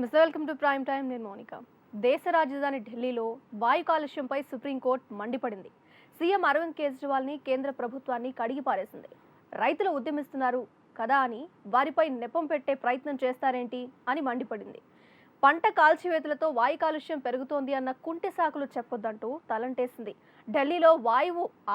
నమస్తే, welcome to prime time. నేను మౌనిక. దేశ రాజధాని ఢిల్లీలో వాయు కాలుష్యంపై సుప్రీంకోర్టు మండిపడింది. సీఎం అరవింద్ కేజ్రీవాల్ని కేంద్ర ప్రభుత్వాన్ని కడిగి పారేసింది. రైతులు ఉద్యమిస్తున్నారు కదా అని వారిపై నెపం పెట్టే ప్రయత్నం చేస్తారేంటి అని మండిపడింది. పంట కాల్చివేతలతో వాయు కాలుష్యం పెరుగుతోంది అన్న కుంటి సాకులు చెప్పొద్దంటూ తలంటేసింది. ఢిల్లీలో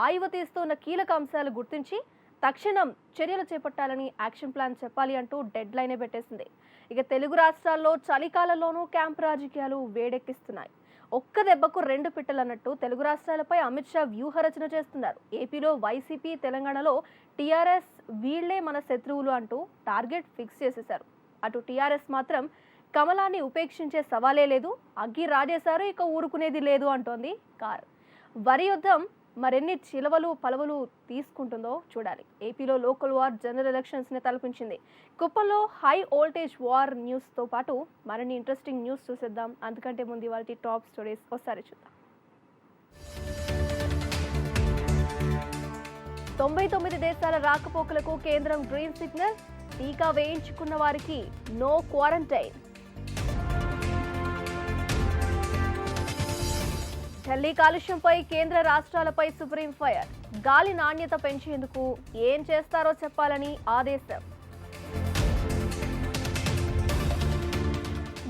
ఆయువు తీస్తున్న కీలక అంశాలు గుర్తించి తక్షణం చర్యలు చేపట్టాలని యాక్షన్ ప్లాన్ చెప్పాలి అంటూ డెడ్ లైనే పెట్టేసింది. ఇక తెలుగు రాష్ట్రాల్లో చలికాలంలోనూ క్యాంప్ రాజకీయాలు వేడెక్కిస్తున్నాయి. ఒక్క దెబ్బకు రెండు పిట్టలు అన్నట్టు తెలుగు రాష్ట్రాలపై అమిత్ షా వ్యూహరచన చేస్తున్నారు. ఏపీలో వైసీపీ, తెలంగాణలో టీఆర్ఎస్ వీళ్లే మన శత్రువులు అంటూ టార్గెట్ ఫిక్స్ చేసేశారు. అటు టీఆర్ఎస్ మాత్రం కమలాన్ని ఉపేక్షించే సవాలే లేదు, అగ్గి రాజేశారు, ఇక ఊరుకునేది లేదు అంటోంది కార్. వరి యుద్ధం మరెన్ని చిలవలు పలవలు తీసుకుంటుందో చూడాలి. ఏపీలో లోకల్ వార్ జనరల్ ఎలక్షన్స్ ని తలపించింది. కుప్పంలో హై వోల్టేజ్ వార్ న్యూస్ తో పాటు మరిన్ని ఇంట్రెస్టింగ్ న్యూస్ చూసేద్దాం. అందుకంటే ముందు వాటి టాప్ స్టోరీస్ ఒకసారి చూద్దాం. 99 దేశాల రాకపోకలకు కేంద్రం గ్రీన్ సిగ్నల్. టీకా వేయించుకున్న వారికి నో క్వారంటైన్. ఢిల్లీ కాలుష్యంపై కేంద్ర రాష్ట్రాలపై సుప్రీం ఫైర్. గాలి నాణ్యత పెంచేందుకు ఏం చేస్తారో చెప్పాలని ఆదేశం.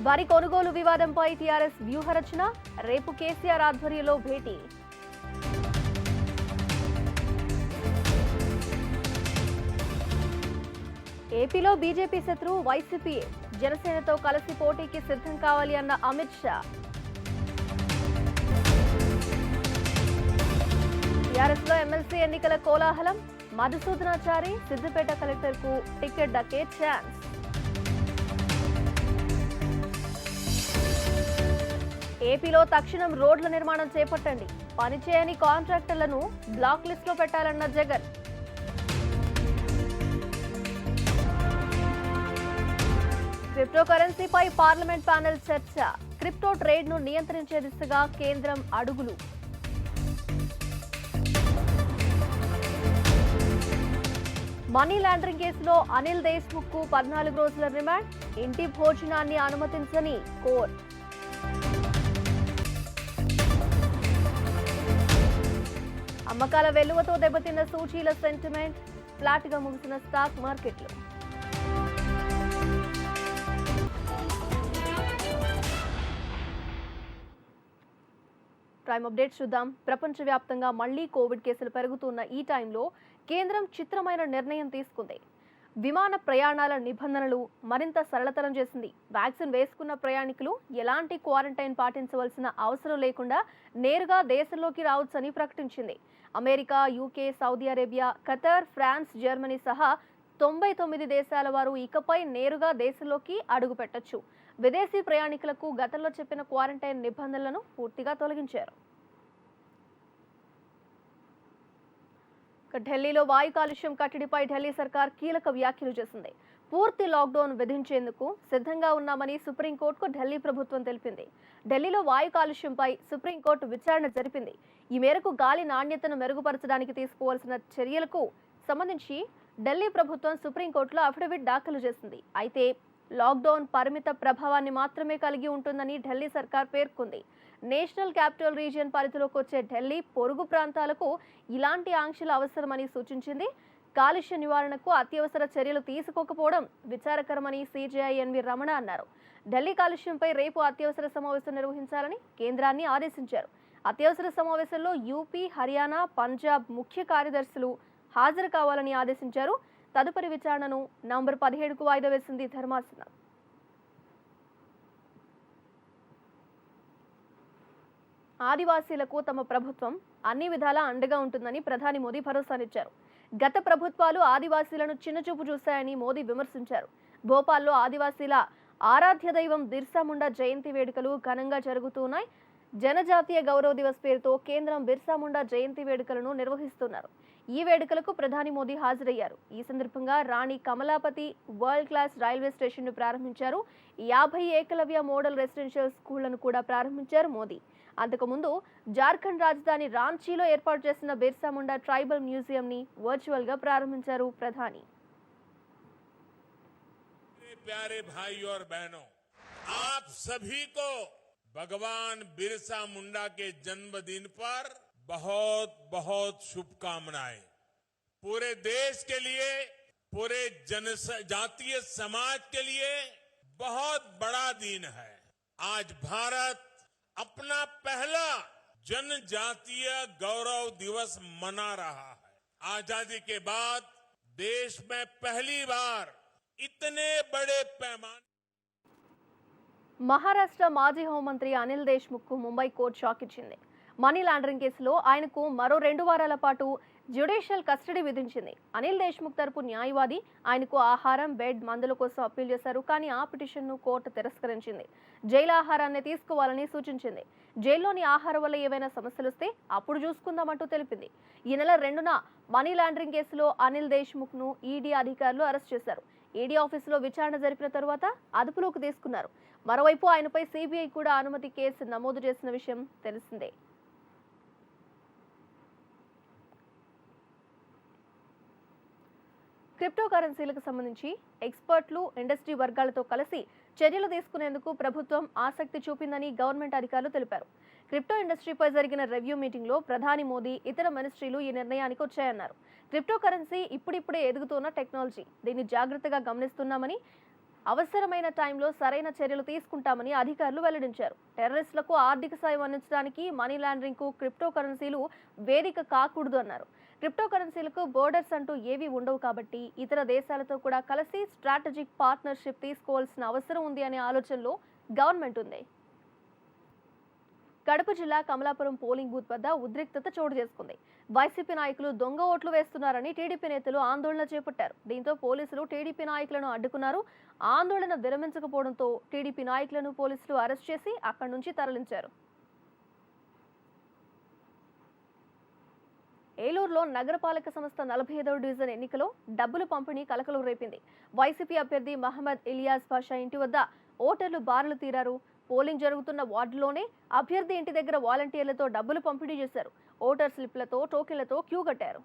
వరి కొనుగోలు వివాదంపై టీఆర్ఎస్ వ్యూహరచన. రేపు కేసీఆర్ ఆధ్వర్యంలో భేటీ. ఏపీలో బీజేపీ శత్రు వైసీపీ. జనసేనతో కలిసి పోటీకి సిద్ధం కావాలి అన్న అమిత్ షా. టీఆర్ఎస్ లో ఎమ్మెల్సీ ఎన్నికల కోలాహలం. మధుసూదనాచారి సిద్దిపేట కలెక్టర్ కు టికెట్ దక్కే ఛాన్స్. ఏపీలో తక్షణం రోడ్ల నిర్మాణం చేపట్టండి. పనిచేయని కాంట్రాక్టర్లను బ్లాక్ లిస్ట్ లో పెట్టాలన్న జగన్. క్రిప్టో కరెన్సీపై పార్లమెంట్ ప్యానెల్ చర్చ. క్రిప్టో ట్రేడ్ ను నియంత్రించే దిశగా కేంద్రం అడుగులు. మనీ లాండరింగ్ కేసులో అనిల్ దేశ్ముఖ్ కు 14 రోజుల రిమాండ్. ఇంటి భోజనాన్ని అనుమతించని కోర్టు. అమ్మకాల వెలువతో దెబ్బతిన్న సూచీల సెంటిమెంట్. ఫ్లాట్ గా ముగిసిన స్టాక్ మార్కెట్లు. ప్రైమ్ అప్డేట్ చూద్దాం. ప్రపంచవ్యాప్తంగా మళ్లీ కోవిడ్ కేసులు పెరుగుతున్న ఈ టైంలో కేంద్రం చిత్రమైన నిర్ణయం తీసుకుంది. విమాన ప్రయాణాల నిబంధనలు మరింత సరళతరం చేసింది. వ్యాక్సిన్ వేసుకున్న ప్రయాణికులు ఎలాంటి క్వారంటైన్ పాటించవలసిన అవసరం లేకుండా నేరుగా దేశంలోకి రావచ్చని ప్రకటించింది. America, UK, Saudi Arabia, Qatar, France, Germany సహా 99 దేశాల వారు ఇకపై నేరుగా దేశంలోకి అడుగు పెట్టొచ్చు. విదేశీ ప్రయాణికులకు గతంలో చెప్పిన క్వారంటైన్ నిబంధనలను పూర్తిగా తొలగించారు. ఢిల్లీలో వాయు కాలుష్యం కట్టడిపై ఢిల్లీ సర్కార్ కీలక వ్యాఖ్యలు చేసింది. పూర్తి లాక్డౌన్ విధించేందుకు సిద్ధంగా ఉన్నామని సుప్రీంకోర్టుకు ఢిల్లీ ప్రభుత్వం తెలిపింది. ఢిల్లీలో వాయు కాలుష్యంపై సుప్రీంకోర్టు విచారణ జరిపింది. ఈ మేరకు గాలి నాణ్యతను మెరుగుపరచడానికి తీసుకోవాల్సిన చర్యలకు సంబంధించి ఢిల్లీ ప్రభుత్వం సుప్రీంకోర్టులో అఫిడవిట్ దాఖలు చేసింది. అయితే లాక్డౌన్ పరిమిత ప్రభావాన్ని మాత్రమే కలిగి ఉంటుందని ఢిల్లీ సర్కార్ పేర్కొంది. నేషనల్ క్యాపిటల్ రీజియన్ పరిధిలోకి వచ్చే ఢిల్లీ పొరుగు ప్రాంతాలకు ఇలాంటి ఆంక్షలు అవసరమని సూచించింది. కాలుష్య నివారణకు అత్యవసర చర్యలు తీసుకోకపోవడం విచారకరమని సీజేఐ ఎన్వి రమణ అన్నారు. ఢిల్లీ కాలుష్యంపై రేపు అత్యవసర సమావేశం నిర్వహించాలని కేంద్రాన్ని ఆదేశించారు. అత్యవసర సమావేశంలో యూపీ, హర్యానా, పంజాబ్ ముఖ్య కార్యదర్శులు హాజరు కావాలని ఆదేశించారు. తదుపరి విచారణను నవంబర్ 17కు వాయిదా వేసింది ధర్మాసనం. ఆదివాసీలకు తమ ప్రభుత్వం అన్ని విధాలా అండగా ఉంటుందని ప్రధాని మోదీ భరోసానిచ్చారు. గత ప్రభుత్వాలు ఆదివాసీలను చిన్నచూపు చూశాయని మోదీ విమర్శించారు. భోపాల్లో ఆదివాసీల ఆరాధ్య దైవం బిర్సా ముండా జయంతి వేడుకలు ఘనంగా జరుగుతున్నాయి. జనజాతీయ గౌరవ దివస్ పేరుతో కేంద్రం బిర్సా ముండా జయంతి వేడుకలను నిర్వహిస్తున్నారు. ఈ వేడుకలకు ప్రధాని మోదీ హాజరయ్యారు. ఈ సందర్భంగా Rani Kamalapati world class railway station ను ప్రారంభించారు. 50 ఏకలవ్య మోడల్ రెసిడెన్షియల్ స్కూళ్లను కూడా ప్రారంభించారు మోదీ. అంతకుముందు జార్ఖండ్ రాజధాని రాంచీలో ఏర్పాటు చేసిన బిర్సా ముండా ట్రైబల్ మ్యూజియం ని వర్చువల్ గా ప్రారంభించారు ప్రధాని. प्यारे भाइयों और बहनों, आप सभी को भगवान बिरसा मुंडा के जन्मदिन पर बहुत बहुत शुभकामनाएं। पूरे देश के लिए, पूरे जनजातीय समाज के लिए बहुत बड़ा दिन है। आज भारत अपना पहला जनजातीय गौरव दिवस मना रहा है। आजादी के बाद देश में पहली बार इतने बड़े पैमाने మహారాష్ట్ర మాజీ హోంమంత్రి అనిల్ దేశ్ముఖ్కు ముంబై కోర్టు షాక్ ఇచ్చింది. మనీ లాండరింగ్ కేసులో ఆయనకు మరో 2 వారాల పాటు జ్యుడిషియల్ కస్టడీ విధించింది. అనిల్ దేశ్ముఖ్ తరపు న్యాయవాది ఆయనకు ఆహారం, బెడ్, మందుల కోసం అప్పీల్ చేశారు. కానీ ఆ పిటిషన్ను కోర్టు తిరస్కరించింది. జైలు ఆహారాన్ని తీసుకోవాలని సూచించింది. జైల్లోని ఆహారం వల్ల ఏవైనా సమస్యలు వస్తే అప్పుడు చూసుకుందామంటూ తెలిపింది. ఈ నెల 2న మనీ లాండరింగ్ కేసులో అనిల్ దేశ్ముఖ్ను ఈడీ అధికారులు అరెస్ట్ చేశారు. ఈడీ ఆఫీసులో విచారణ జరిపిన తరువాత అదుపులోకి తీసుకున్నారు. మరోవైపు ఆయనపై సిబిఐ కూడా అనుమతి కేసు నమోదు చేసిన విషయం తెలిసిందే. క్రిప్టో కరెన్సీలకు సంబంధించి ఎక్స్పర్ట్లు, ఇండస్ట్రీ వర్గాలతో కలిసి చర్యలు తీసుకునేందుకు ప్రభుత్వం ఆసక్తి చూపిందని గవర్నమెంట్ అధికారులు తెలిపారు. క్రిప్టో ఇండస్ట్రీపై జరిగిన రివ్యూ మీటింగ్లో ప్రధాని మోదీ, ఇతర మినిస్ట్రీలు ఈ నిర్ణయానికి వచ్చాయన్నారు. క్రిప్టో కరెన్సీ ఇప్పుడిప్పుడే ఎదుగుతున్న టెక్నాలజీ, దీన్ని జాగ్రత్తగా గమనిస్తున్నామని, అవసరమైన టైంలో సరైన చర్యలు తీసుకుంటామని అధికారులు వెల్లడించారు. టెర్రరిస్టులకు ఆర్థిక సాయం అందించడానికి మనీ లాండరింగ్కు క్రిప్టో కరెన్సీలు వేదిక కాకూడదు అన్నారు. క్రిప్టో కరెన్సీలకు బోర్డర్స్ అంటూ ఏవీ ఉండవు కాబట్టి ఇతర దేశాలతో కూడా కలిసి స్ట్రాటజిక్ పార్ట్నర్షిప్ తీసుకోవాల్సిన అవసరం ఉంది అనే ఆలోచనలో గవర్నమెంట్ ఉంది. కడప జిల్లా కమలాపురం పోలింగ్ బూత్ వద్ద ఉద్రిక్తత చోటు చేసుకుంది. వైసీపీ నాయకులు దొంగ ఓట్లు వేస్తున్నారని టీడీపీ నేతలు ఆందోళన చేపట్టారు. దీంతో పోలీసులు టీడీపీ నాయకులను అడ్డుకున్నారు. ఆందోళన విరమించకపోవడంతో టీడీపీ నాయకులను పోలీసులు అరెస్ట్ చేసి అక్కడి నుంచి తరలించారు. ఏలూరులో నగరపాలక సంస్థ 45వ డివిజన్ ఎన్నికలో డబ్బులు పంపిణీ కలకలం రేపింది. వైసీపీ అభ్యర్థి మహమ్మద్ ఇలియాస్ పాషా ఇంటి వద్ద ఓటర్లు బారులు తీరారు. పోలింగ్ జరుగుతున్న వార్డులోనే అభ్యర్థి ఇంటి దగ్గర వాలంటీర్లతో డబ్బులు పంపిణీ చేశారు. ఓటర్ స్లిప్లతో, టోకెన్లతో క్యూ కట్టారు.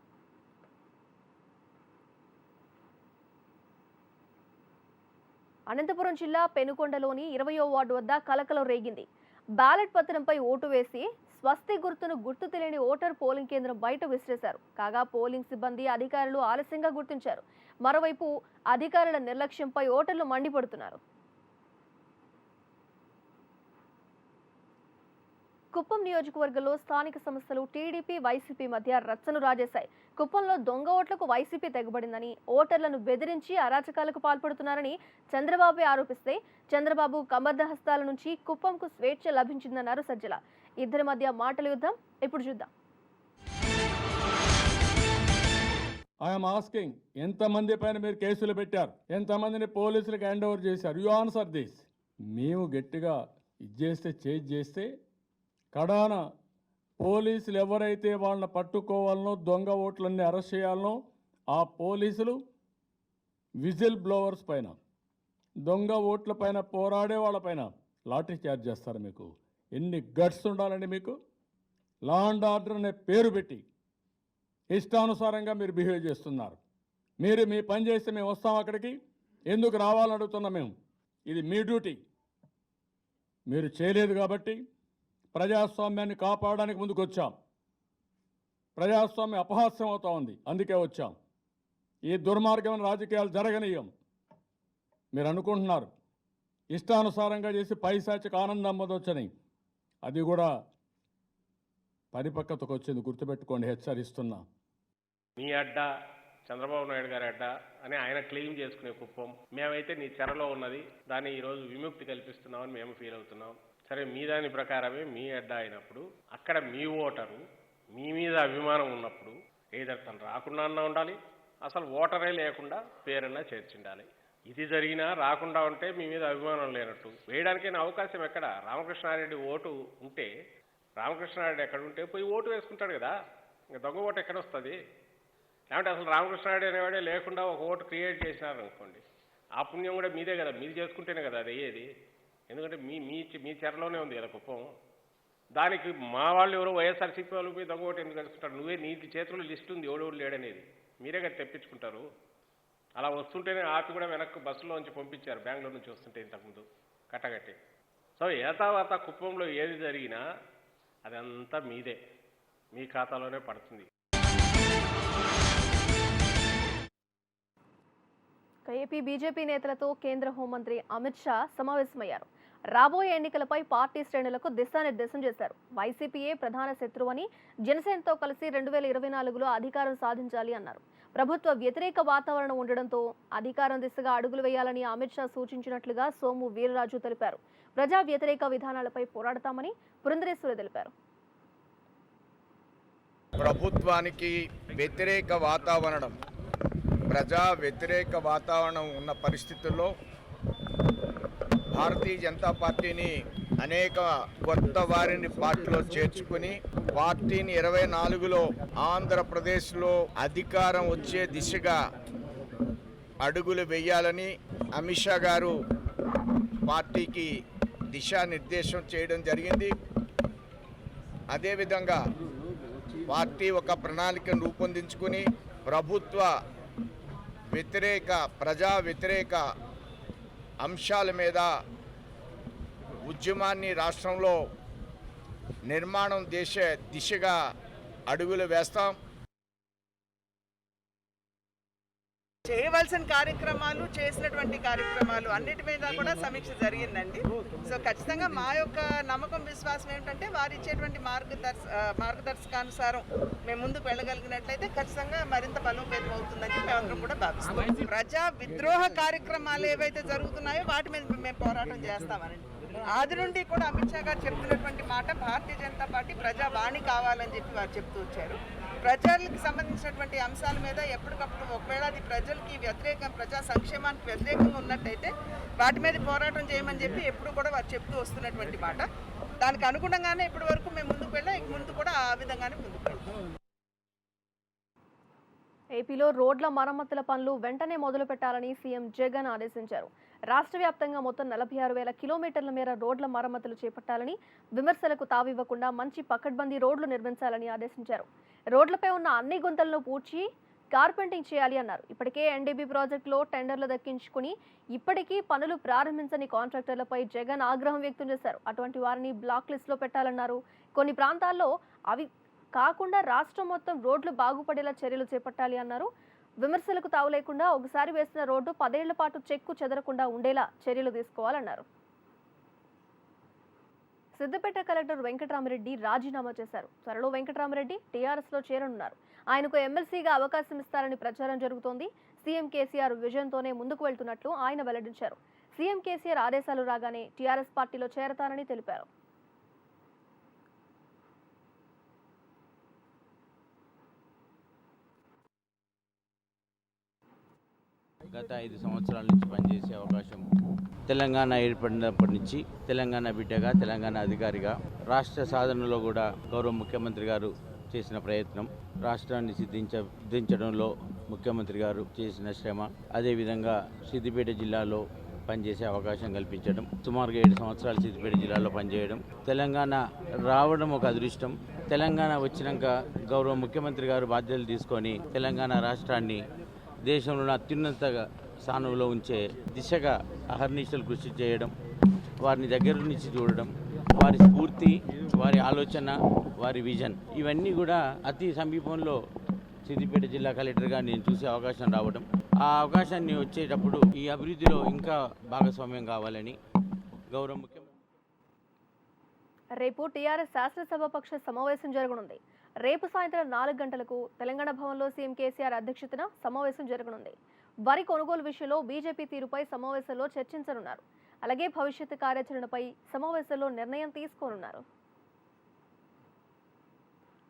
అనంతపురం జిల్లా పెనుకొండలోని 20వ వార్డు వద్ద కలకలం రేగింది. బ్యాలెట్ పత్రంపై ఓటు వేసి స్వస్తి గుర్తును గుర్తు తెలియని ఓటర్ పోలింగ్ కేంద్రం బయట విసిరేశారు. కాగా పోలింగ్ సిబ్బంది, అధికారులు ఆలస్యంగా గుర్తించారు. మరోవైపు అధికారుల నిర్లక్ష్యంపై ఓటర్లు మండిపడుతున్నారు. కుప్పం నియోజకవర్గంలో స్థానిక సంస్థలు టీడీపీ, వైసీపీ మధ్య రచ్చను రాజేశాయి. కుప్పంలో దొంగ ఓట్లకు వైసీపీ తెగబడిందని, ఓటర్లను బెదిరించి అరాచకాలకు పాల్పడుతున్నారని చంద్రబాబు ఆరోపిస్తే, చంద్రబాబు కమర్దహస్తాల నుంచి కుప్పంకు స్వేచ్ఛ లభించిందన్నారు సజ్జల. ఇద్దరి మధ్య మాటల యుద్ధం ఇప్పుడు చూద్దాం. ఐఎమ్ ఆస్కింగ్, ఎంతమంది పైన మీరు కేసులు పెట్టారు? ఎంతమందిని పోలీసులకు హ్యాండ్ ఓవర్ చేశారు? You answer this. మేము గట్టిగా చేస్తే కడాన పోలీసులు ఎవరైతే వాళ్ళని పట్టుకోవాలనో, దొంగ ఓట్లన్నీ అరెస్ట్ చేయాలనో, ఆ పోలీసులు విజిల్ బ్లోవర్స్ పైన, దొంగ ఓట్ల పైన పోరాడే వాళ్ళపైన లాఠీ చార్జ్ చేస్తారు. మీకు ఎన్ని గట్స్ ఉండాలండి? మీకు లా అండ్ ఆర్డర్ అనే పేరు పెట్టి ఇష్టానుసారంగా మీరు బిహేవ్ చేస్తున్నారు. మీరు మీ పని చేస్తే మేము వస్తాం అక్కడికి. ఎందుకు రావాలని అడుగుతున్నాం మేము. ఇది మీ డ్యూటీ. మీరు చేయలేదు కాబట్టి ప్రజాస్వామ్యాన్ని కాపాడడానికి ముందుకు వచ్చాం. ప్రజాస్వామ్యం అపహాస్యం అవుతా ఉంది, అందుకే వచ్చాం. ఈ దుర్మార్గమైన రాజకీయాలు జరగనీయం. మీరు అనుకుంటున్నారు ఇష్టానుసారంగా చేసి పైశాచిక ఆనందం పొందొచ్చని. అది కూడా పరిపక్వతకు వచ్చింది, గుర్తుపెట్టుకోండి, హెచ్చరిస్తున్నా. నీ అడ్డ చంద్రబాబు నాయుడు గారి అడ్డ అని ఆయన క్లెయిమ్ చేసుకునే కుప్పం, మేమైతే నీ చెరలో ఉన్నది, దాన్ని ఈరోజు విముక్తి కల్పిస్తున్నామని మేము ఫీల్ అవుతున్నాం. సరే, మీ దాని ప్రకారమే మీ అడ్డ అయినప్పుడు, అక్కడ మీ ఓటరు మీ మీద అభిమానం ఉన్నప్పుడు ఏదర్ తను రాకుండా అన్నా ఉండాలి, అసలు ఓటరే లేకుండా పేరన్నా చేర్చిండాలి. ఇది జరిగినా రాకుండా ఉంటే మీ మీద అభిమానం లేనట్టు. వేయడానికైనా అవకాశం ఎక్కడ? రామకృష్ణారెడ్డి ఓటు ఉంటే, రామకృష్ణారెడ్డి ఎక్కడ ఉంటే పోయి ఓటు వేసుకుంటాడు కదా. ఇంకా దొంగ ఓటు ఎక్కడ వస్తుంది? లేకుంటే అసలు రామకృష్ణారెడ్డి అనేవాడే లేకుండా ఒక ఓటు క్రియేట్ చేసినారనుకోండి, ఆ పుణ్యం కూడా మీదే కదా, మీరు చేసుకుంటేనే కదా అది అయ్యేది. ఎందుకంటే మీ చెరలోనే ఉంది కదా కుప్పం. దానికి మా వాళ్ళు ఎవరో వైఎస్ఆర్సీపీ వాళ్ళు పోయి దొంగ ఓటు ఎందుకు తెలుసుకుంటారు? నువ్వే నీ చేతుల్లో లిస్ట్ ఉంది ఎవడెవడు లేడనేది, మీరే కదా తెప్పించుకుంటారు. అలా వస్తుంటేనే ఆపి కూడా వెనక్కి బస్సులో నుంచి పంపించారు, బెంగళూరు నుంచి వస్తుంటే ఇంతకుముందు. కట్టగట్టి. సో ఏతావాత కుప్పంలో ఏది జరిగినా అదంతా మీదే, మీ ఖాతాలోనే పడుతుంది. ఏపీ బీజేపీ నేతలతో కేంద్ర హోంమంత్రి అమిత్ షా సమావేశమయ్యారు. రాబోయే ఎన్నికలపై పార్టీ శ్రేణులకు దిశానిర్దేశం చేశారు. వైసీపీయే ప్రధాన శత్రువని, జనసేనతో కలిసి 2024లో అధికారం సాధించాలి అన్నారు. ప్రభుత్వ వ్యతిరేక వాతావరణం ఉండడంతో అధికారం దిశగా అడుగులు వేయాలని అమిత్ షా సూచించినట్లుగా సోము వీర్రాజు తెలిపారు. ప్రజా వ్యతిరేక విధానాలపై పోరాడతామని పురంధరేశ్వరి తెలిపారు. ప్రభుత్వానికి వ్యతిరేక వాతావరణం, ప్రజా వ్యతిరేక వాతావరణం ఉన్న పరిస్థితుల్లో భారతీయ జనతా పార్టీని అనేక కొత్త వారిని పార్టీలో చేర్చుకుని పార్టీని 24లో ఆంధ్రప్రదేశ్లో అధికారం వచ్చే దిశగా అడుగులు వేయాలని అమిత్ షా గారు పార్టీకి దిశానిర్దేశం చేయడం జరిగింది. అదేవిధంగా పార్టీ ఒక ప్రణాళికను రూపొందించుకుని ప్రభుత్వ వ్యతిరేక, ప్రజా వ్యతిరేక అంశాల మీద ఉద్యమాన్ని రాష్ట్రంలో నిర్మాణం దిశగా అడుగులు వేస్తాం. చేయవలసిన కార్యక్రమాలు, చేసినటువంటి కార్యక్రమాలు అన్నిటి మీద కూడా సమీక్ష జరిగిందండి. సో ఖచ్చితంగా మా యొక్క నమ్మకం, విశ్వాసం ఏమిటంటే వారు ఇచ్చేటువంటి మార్గదర్శకానుసారం మేము ముందుకు వెళ్ళగలిగినట్లయితే ఖచ్చితంగా మరింత బలోపేతం అవుతుందని మేమందరం కూడా భావిస్తాం. ప్రజా విద్రోహ కార్యక్రమాలు ఏవైతే జరుగుతున్నాయో వాటి మీద మేము పోరాటం చేస్తామనండి. ఆది నుండి కూడా అమిత్ షా గారు చెప్తున్నటువంటి మాట, భారతీయ జనతా పార్టీ ప్రజావాణి కావాలని చెప్పి వారు చెప్తూ వచ్చారు. ప్రజలకు సంబంధించినటువంటి అంశాల మీద ఎప్పటికప్పుడు ఒకవేళ అది ప్రజలకి వ్యతిరేకం, ప్రజా సంక్షేమానికి వ్యతిరేకంగా ఉన్నట్టయితే వాటి మీద పోరాటం చేయమని చెప్పి ఎప్పుడు కూడా వారు చెప్తూ వస్తున్నటువంటి మాట. దానికి అనుగుణంగానే ఇప్పటి వరకు మేము ముందుకు వెళ్ళాం, ఇక ముందు కూడా ఆ విధంగానే ముందుకు వెళ్తాం. ఏపీలో రోడ్ల మరమ్మతుల పనులు వెంటనే మొదలు పెట్టాలని సీఎం జగన్ ఆదేశించారు. రాష్ట్ర వ్యాప్తంగా మొత్తం 46,000 కిలోమీటర్ల మేర రోడ్ల మరమ్మతులు చేపట్టాలని, విమర్శలకు తావివ్వకుండా మంచి పకడ్బందీ రోడ్లు నిర్మించాలని ఆదేశించారు. రోడ్లపై ఉన్న అన్ని గుంతలను పూడ్చి కార్పెంటింగ్ చేయాలి అన్నారు. ఇప్పటికే ఎన్డీబీ ప్రాజెక్టులో టెండర్లు దక్కించుకుని ఇప్పటికీ పనులు ప్రారంభించని కాంట్రాక్టర్లపై జగన్ ఆగ్రహం వ్యక్తం చేశారు. అటువంటి వారిని బ్లాక్ లిస్టులో పెట్టాలన్నారు. కొన్ని ప్రాంతాల్లో అవి కాకుండా రాష్ట్రం మొత్తం రోడ్లు బాగుపడేలా చర్యలు చేపట్టాలి అన్నారు. విమర్శలకు తావు లేకుండా ఒకసారి వేసిన రోడ్డు 10 ఏళ్ల పాటు చెక్కు చెదరకుండా ఉండేలా చర్యలు తీసుకోవాలన్నారు. సిద్దిపేట కలెక్టర్ వెంకటరామరెడ్డి రాజీనామా చేశారు. త్వరలో వెంకటరామరెడ్డి టీఆర్ఎస్లో చేరనున్నారు. ఆయనకు ఎమ్మెల్సీగా అవకాశం ఇస్తారని ప్రచారం జరుగుతోంది. సీఎం కేసీఆర్ విజన్తోనే ముందుకు వెళ్తున్నట్లు ఆయన వెల్లడించారు. సీఎం కేసీఆర్ ఆదేశాలు రాగానే టీఆర్ఎస్ పార్టీలో చేరతారని తెలిపారు. గత 5 సంవత్సరాల నుంచి పనిచేసే అవకాశం, తెలంగాణ ఏర్పడినప్పటి నుంచి తెలంగాణ బిడ్డగా, తెలంగాణ అధికారిగా రాష్ట్ర సాధనలో కూడా గౌరవ ముఖ్యమంత్రి గారు చేసిన ప్రయత్నం, రాష్ట్రాన్ని సిద్ధించడంలో ముఖ్యమంత్రి గారు చేసిన శ్రమ, అదేవిధంగా సిద్దిపేట జిల్లాలో పనిచేసే అవకాశం కల్పించడం, సుమారుగా 7 సంవత్సరాలు సిద్దిపేట జిల్లాలో పనిచేయడం, తెలంగాణ రావడం ఒక అదృష్టం. తెలంగాణ వచ్చినాక గౌరవ ముఖ్యమంత్రి గారు బాధ్యతలు తీసుకొని తెలంగాణ రాష్ట్రాన్ని దేశంలో అత్యున్నత స్థానంలో ఉంచే దిశగా అహర్నిశలు కృషి చేయడం, వారిని దగ్గర నుంచి చూడడం, వారి స్ఫూర్తి, వారి ఆలోచన, వారి విజన్ ఇవన్నీ కూడా అతి సమీపంలో సిద్దిపేట జిల్లా కలెక్టర్గా నేను చూసే అవకాశం రావడం, ఆ అవకాశాన్ని వచ్చేటప్పుడు ఈ అభివృద్ధిలో ఇంకా భాగస్వామ్యం కావాలని గౌరవ ముఖ్యమంత్రి. రేపు టీఆర్ఎస్ శాసనసభాపక్ష సమావేశం జరగనుంది. రేపు సాయంత్రం 4 గంటలకు తెలంగాణ భవన్లో సీఎం కేసీఆర్ అధ్యక్షతన సమావేశం జరగనుంది. వరి కొనుగోలు విషయంలో బీజేపీ తీరుపై సమావేశంలో చర్చించనున్నారు. అలాగే భవిష్యత్తు కార్యాచరణపై సమావేశంలో నిర్ణయం తీసుకోనున్నారు.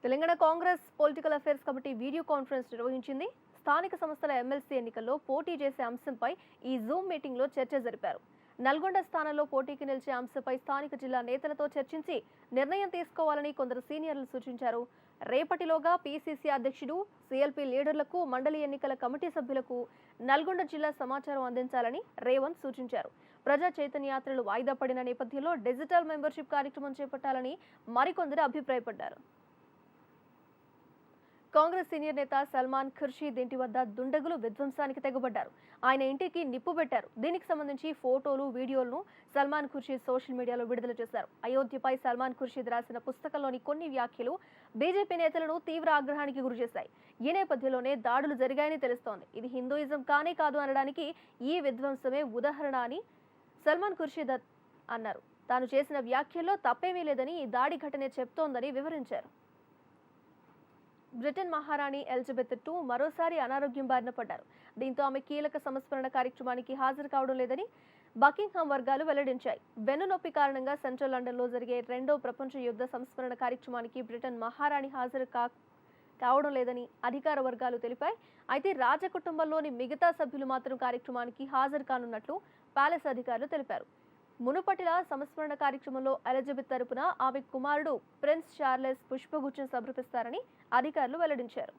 Telangana Congress political affairs committee video conference నిర్వహించింది. స్థానిక సంస్థల ఎమ్మెల్సీ ఎన్నికల్లో పోటీ చేసే అంశంపై ఈ జూమ్ మీటింగ్లో చర్చ జరిపారు. నల్గొండ స్థానంలో పోటీకి నిలిచే అంశంపై స్థానిక జిల్లా నేతలతో చర్చించి నిర్ణయం తీసుకోవాలని కొందరు సీనియర్లు సూచించారు. రేపటిలోగా పీసీసీ అధ్యక్షుడు, సీఎల్పీ లీడర్లకు, మండలి ఎన్నికల కమిటీ సభ్యులకు నల్గొండ జిల్లా సమాచారం అందించాలని రేవంత్ సూచించారు. ప్రజా చైతన్య యాత్రలు వాయిదా పడిన నేపథ్యంలో డిజిటల్ మెంబర్షిప్ కార్యక్రమం చేపట్టాలని మరికొందరు అభిప్రాయపడ్డారు. కాంగ్రెస్ సీనియర్ నేత సల్మాన్ ఖుర్షీద్ ఇంటి వద్ద దుండగులు విధ్వంసానికి తెగబడ్డారు. ఆయన ఇంటికి నిప్పు పెట్టారు. దీనికి సంబంధించి ఫోటోలు, వీడియోలను సల్మాన్ ఖుర్షీద్ సోషల్ మీడియాలో విడుదల చేశారు. అయోధ్యపై సల్మాన్ ఖుర్షీద్ రాసిన పుస్తకంలోని కొన్ని వ్యాఖ్యలు బీజేపీ నేతలను తీవ్ర ఆగ్రహానికి గురిచేశాయి. ఈ నేపథ్యంలోనే దాడులు జరిగాయని తెలుస్తోంది. ఇది హిందూయిజం కానే కాదు అనడానికి ఈ విధ్వంసమే ఉదాహరణ అని సల్మాన్ ఖుర్షీద్ అన్నారు. తాను చేసిన వ్యాఖ్యల్లో తప్పేమీ లేదని ఈ దాడి ఘటనే చెప్తోందని వివరించారు. బ్రిటన్ మహారాణి ఎలిజబెత్ II మరోసారి అనారోగ్యం బారిన పడ్డారు. దీంతో ఆమె కీలక సంస్మరణ కార్యక్రమానికి హాజరు కావడం లేదని బకింగ్హామ్ వర్గాలు వెల్లడించాయి. వెన్నునొప్పి కారణంగా సెంట్రల్ లండన్లో జరిగే 2వ ప్రపంచ యుద్ధ సంస్మరణ కార్యక్రమానికి బ్రిటన్ మహారాణి హాజరు కావడం లేదని అధికార వర్గాలు తెలిపాయి. అయితే రాజకుటుంబంలోని మిగతా సభ్యులు మాత్రం కార్యక్రమానికి హాజరు కానున్నట్లు ప్యాలెస్ అధికారులు తెలిపారు. మునుపటిలా సంస్మరణ కార్యక్రమంలో ఎలిజబెత్ తరపున ఆమె కుమారుడు ప్రిన్స్ చార్లెస్ పుష్పగుచ్చం సమర్పిస్తారని అధికారులు వెల్లడించారు.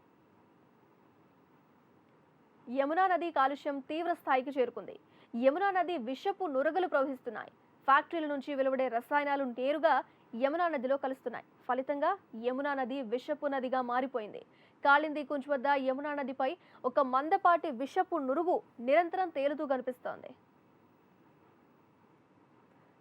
యమునా నది కాలుష్యం తీవ్ర స్థాయికి చేరుకుంది. యమునా నది విషపు నురగలు ప్రవహిస్తున్నాయి. ఫ్యాక్టరీల నుంచి వెలువడే రసాయనాలు నేరుగా యమునా నదిలో కలుస్తున్నాయి. ఫలితంగా యమునా నది విషపు నదిగా మారిపోయింది. కాళింది కుంజ్ వద్ద యమునా నదిపై ఒక మందపాటి విషపు నురుగు నిరంతరం తేలుతూ కనిపిస్తోంది.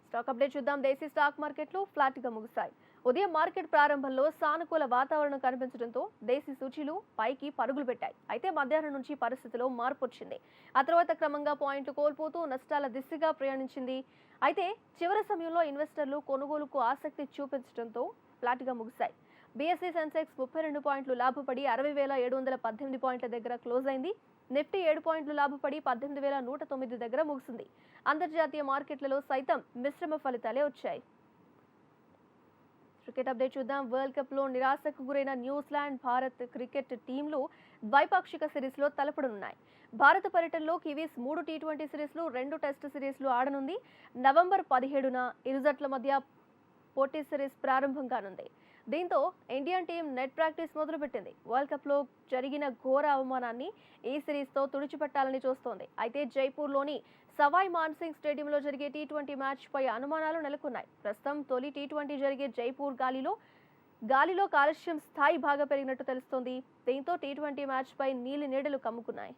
స్టాక్ అప్డేట్ చూద్దాం. దేశీ స్టాక్ మార్కెట్లు ఫ్లాట్ గా ముగిశాయి. ఉదయం మార్కెట్ ప్రారంభంలో సానుకూల వాతావరణం కనిపించడంతో దేశీ సూచీలు పైకి పరుగులు పెట్టాయి. అయితే మధ్యాహ్నం నుంచి పరిస్థితిలో మార్పు వచ్చింది. ఆ తర్వాత క్రమంగా పాయింట్లు కోల్పోతూ నష్టాల దిశగా ప్రయాణించింది. అయితే చివరి సమయంలో ఇన్వెస్టర్లు కొనుగోలుకు ఆసక్తి చూపించడంతో ఫ్లాట్ గా ముగిశాయి. బీఎస్ఈ సెన్సెక్స్ 32 పాయింట్లు లాభపడి 60,718 పాయింట్ల దగ్గర క్లోజ్ అయింది. నిఫ్టీ 7 పాయింట్లు లాభపడి 18,109 దగ్గర ముగిసింది. అంతర్జాతీయ మార్కెట్లలో సైతం మిశ్రమ ఫలితాలే వచ్చాయి. క్రికెట్ అప్డేట్ చూద్దాం. వరల్డ్ కప్ లో నిరాశకు గురైన న్యూజిలాండ్, భారత్ క్రికెట్ టీంలు ద్వైపాక్షిక సిరీస్లో తలపడనున్నాయి. భారత పర్యటనలో కివీస్ 3 టీ20 సిరీస్లు, 2 టెస్ట్ సిరీస్లు ఆడనుంది. నవంబర్ 17న ఇరు జట్ల మధ్య పోటీ సిరీస్ ప్రారంభం కానుంది. దీంతో ఇండియన్ టీం నెట్ ప్రాక్టీస్ మొదలుపెట్టింది. వరల్డ్ కప్ లో జరిగిన ఘోర అవమానాన్ని ఈ సిరీస్తో తుడిచిపెట్టాలని చూస్తోంది. అయితే జైపూర్లోని సవాయ్ మాన్సింగ్ స్టేడియంలో జరిగే టీ20 మ్యాచ్ పై అనుమానాలు నెలకొన్నాయి. ప్రస్తుతం తొలి టీ20 జరిగే జైపూర్ గాలిలో కాలుష్యం స్థాయి బాగా పెరిగినట్టు తెలుస్తోంది. దీంతో టీ20 మ్యాచ్ పై నీలి నీడలు కమ్ముకున్నాయి.